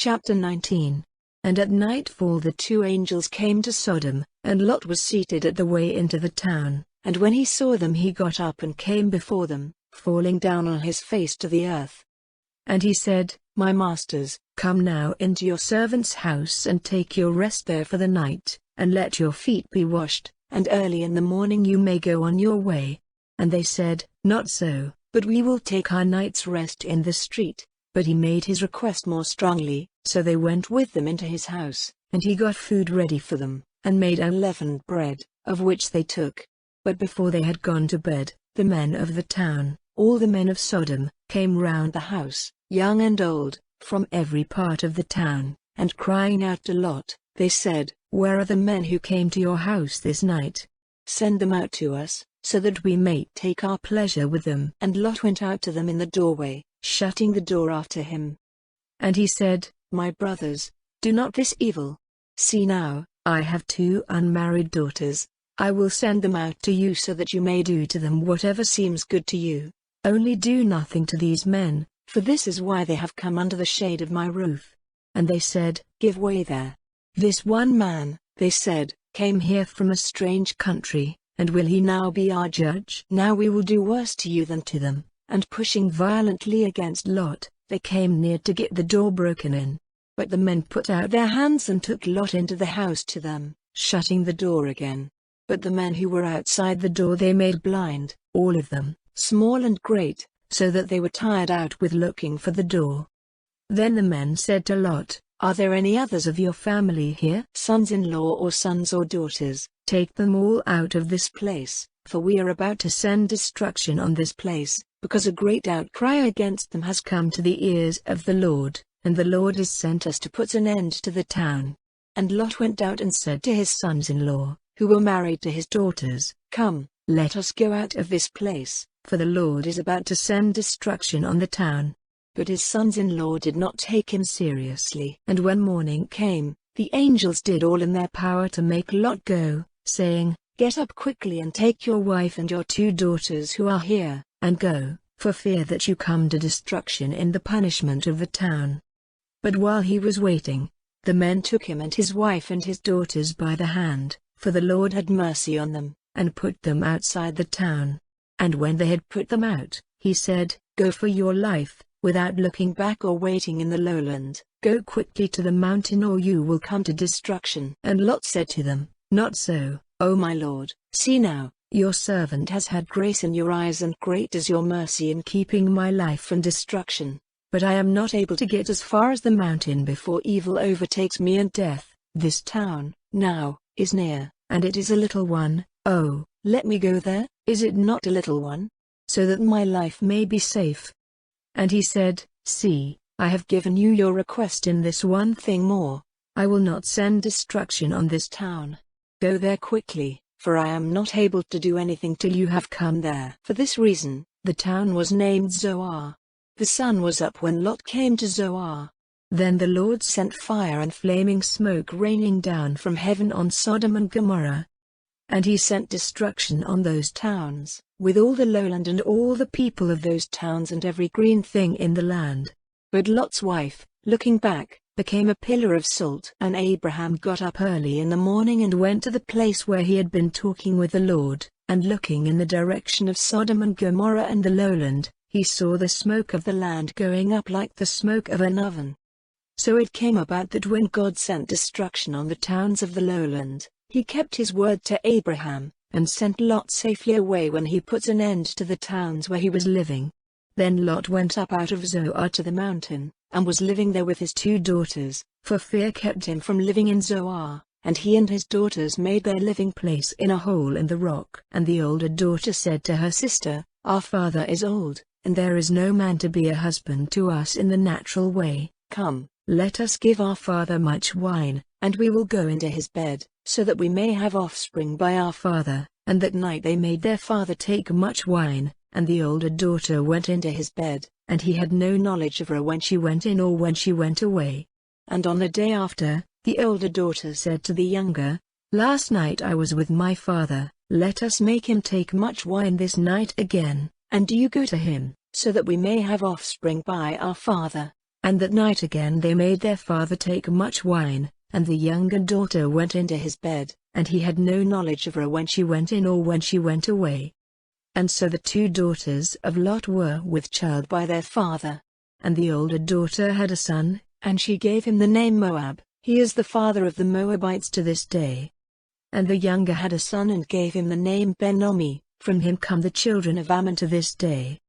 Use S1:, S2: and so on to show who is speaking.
S1: Chapter 19. And at nightfall the two angels came to Sodom, and Lot was seated at the way into the town, and when he saw them he got up and came before them, falling down on his face to the earth. And he said, My masters, come now into your servant's house and take your rest there for the night, and let your feet be washed, and early in the morning you may go on your way. And they said, Not so, but we will take our night's rest in the street. But he made his request more strongly, so they went with them into his house, and he got food ready for them, and made unleavened bread, of which they took. But before they had gone to bed, the men of the town, all the men of Sodom, came round the house, young and old, from every part of the town, and crying out to Lot, they said, Where are the men who came to your house this night? Send them out to us, so that we may take our pleasure with them. And Lot went out to them in the doorway, shutting the door after him. And he said, My brothers, do not this evil. See now, I have 2 unmarried daughters. I will send them out to you so that you may do to them whatever seems good to you. Only do nothing to these men, for this is why they have come under the shade of my roof. And they said, Give way there. This one man, they said, came here from a strange country, and will he now be our judge? Now we will do worse to you than to them. And pushing violently against Lot, they came near to get the door broken in. But the men put out their hands and took Lot into the house to them, shutting the door again. But the men who were outside the door they made blind, all of them, small and great, so that they were tired out with looking for the door. Then the men said to Lot, Are there any others of your family here? Sons-in-law or sons or daughters, take them all out of this place, for we are about to send destruction on this place. Because a great outcry against them has come to the ears of the Lord, and the Lord has sent us to put an end to the town. And Lot went out and said to his sons-in-law, who were married to his daughters, Come, let us go out of this place, for the Lord is about to send destruction on the town. But his sons-in-law did not take him seriously. And when morning came, the angels did all in their power to make Lot go, saying, Get up quickly and take your wife and your 2 daughters who are here, and go, for fear that you come to destruction in the punishment of the town. But while he was waiting, the men took him and his wife and his daughters by the hand, for the Lord had mercy on them, and put them outside the town. And when they had put them out, he said, Go for your life, without looking back or waiting in the lowland. Go quickly to the mountain or you will come to destruction. And Lot said to them, Not so, O my Lord, see now. Your servant has had grace in your eyes and great is your mercy in keeping my life from destruction. But I am not able to get as far as the mountain before evil overtakes me and death. This town, now, is near, and it is a little one. Oh, let me go there, is it not a little one? So that my life may be safe. And he said, See, I have given you your request in this one thing more. I will not send destruction on this town. Go there quickly. For I am not able to do anything till you have come there. For this reason, the town was named Zoar. The sun was up when Lot came to Zoar. Then the Lord sent fire and flaming smoke raining down from heaven on Sodom and Gomorrah. And he sent destruction on those towns, with all the lowland and all the people of those towns and every green thing in the land. But Lot's wife, looking back, became a pillar of salt. And Abraham got up early in the morning and went to the place where he had been talking with the Lord, and looking in the direction of Sodom and Gomorrah and the lowland, he saw the smoke of the land going up like the smoke of an oven. So it came about that when God sent destruction on the towns of the lowland, he kept his word to Abraham, and sent Lot safely away when he put an end to the towns where he was living. Then Lot went up out of Zoar to the mountain, and was living there with his 2 daughters, for fear kept him from living in Zoar, and he and his daughters made their living place in a hole in the rock. And the older daughter said to her sister, Our father is old, and there is no man to be a husband to us in the natural way. Come, let us give our father much wine, and we will go into his bed, so that we may have offspring by our father. And that night they made their father take much wine, and the older daughter went into his bed, and he had no knowledge of her when she went in or when she went away. And on the day after, the older daughter said to the younger, Last night I was with my father, let us make him take much wine this night again, and do you go to him, so that we may have offspring by our father. And that night again they made their father take much wine, and the younger daughter went into his bed, and he had no knowledge of her when she went in or when she went away. And so the two daughters of Lot were with child by their father. And the older daughter had a son, and she gave him the name Moab. He is the father of the Moabites to this day. And the younger had a son and gave him the name Ben-Ommi. From him come the children of Ammon to this day.